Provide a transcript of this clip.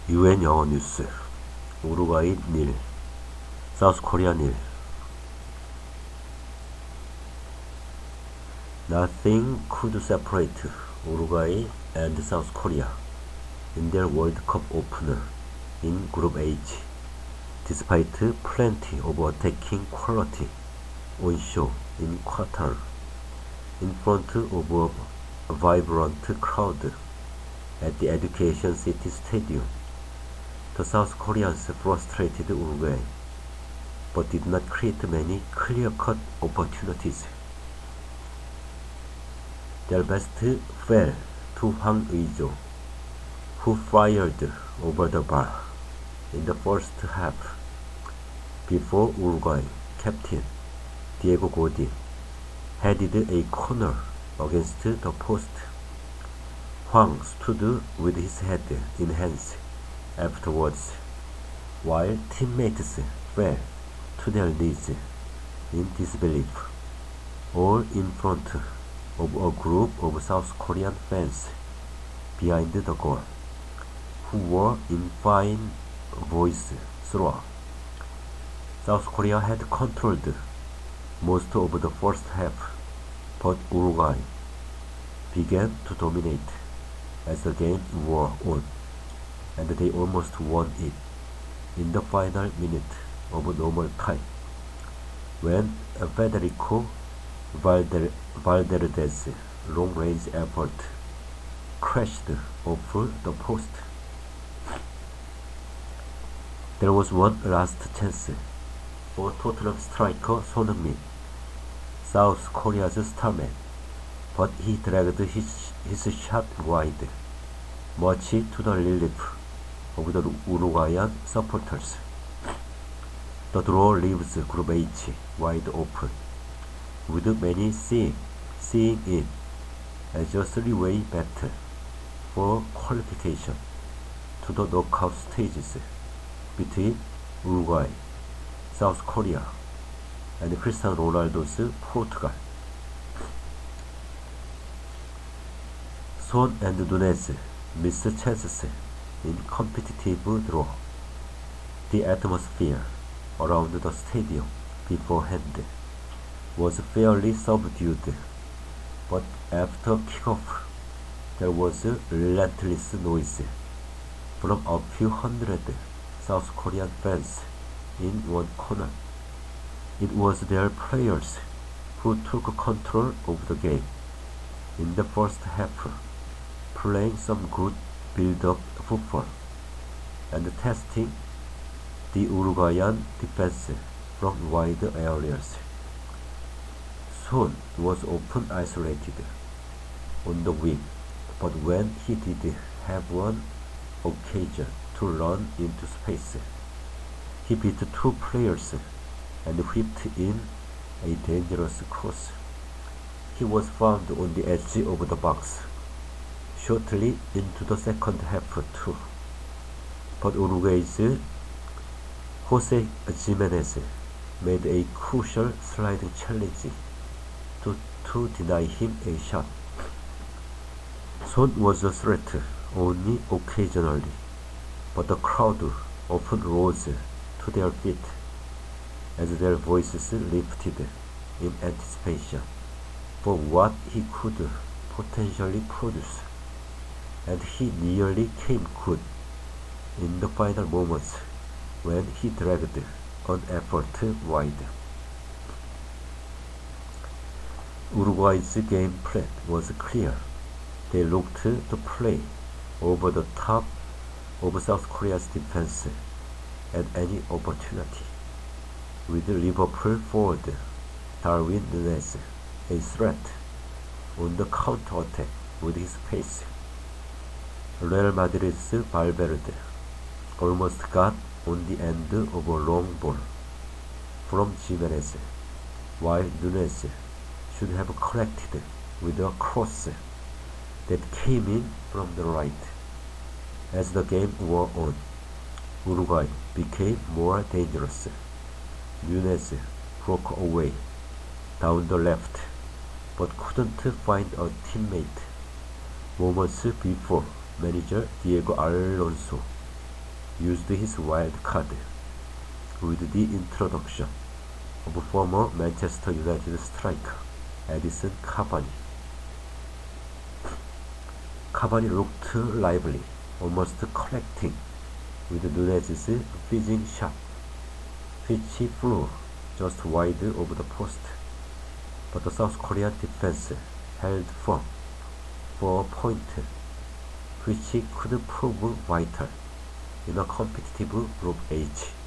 UN 영어뉴스. 우루과이 닐, 사우스코리아 닐. Nothing could separate Uruguay and South Korea in their World Cup opener in Group H, despite plenty of attacking quality on show in Qatar, in front of a vibrant crowd at the Education City Stadium. The South Koreans frustrated Uruguay, but did not create many clear-cut opportunities. Their best fell to Hwang Ui-jo, who fired over the bar in the first half, before Uruguay captain Diego Godin headed a corner against the post. Hwang stood with his head in hands afterwards, while teammates fell to their knees in disbelief, all in front of a group of South Korean fans behind the goal, who were in fine voice throughout. South Korea had controlled most of the first half, but Uruguay began to dominate as the game wore on, and they almost won it in the final minute of normal time, when Federico Valderde's long-range effort crashed off the post. There was one last chance for Tottenham striker Son Heung-min, South Korea's star man, but he dragged his shot wide, much to the relief of the Uruguayan supporters. The draw leaves Group H wide open, with many seeing it as a three-way battle for qualification to the knockout stages between Uruguay, South Korea, and Cristiano Ronaldo's Portugal. Son and Nunez missed chances in competitive draw. The atmosphere around the stadium beforehand was fairly subdued, but after kickoff there was relentless noise from a few hundred South Korean fans in one corner. It was their players who took control of the game in the first half, playing some good build-up football and testing the Uruguayan defense from wide areas. Son was often isolated on the wing, but when he did have one occasion to run into space, he beat two players and whipped in a dangerous cross. He was found on the edge of the box shortly into the second half too, but Uruguay's Jose Jimenez made a crucial sliding challenge to deny him a shot. Son was a threat only occasionally, but the crowd often rose to their feet as their voices lifted in anticipation for what he could potentially produce, and he nearly came good in the final moments when he dragged an effort wide. Uruguay's game plan was clear. They looked to play over the top of South Korea's defense at any opportunity, with Liverpool forward Darwin Nunez a threat on the counter-attack with his pace. Real Madrid's Valverde almost got on the end of a long ball from Jimenez, while Nunez should have collected with a cross that came in from the right. As the game wore on, Uruguay became more dangerous. Nunez broke away down the left, but couldn't find a teammate. Moments before, manager Diego Alonso used his wild card with the introduction of former Manchester United striker Edison Cavani. Cavani looked lively, almost connecting with Nunez's fizzing shot, which flew just wide of the post, but the South Korean defense held firm for a point which could prove vital in a competitive Group H.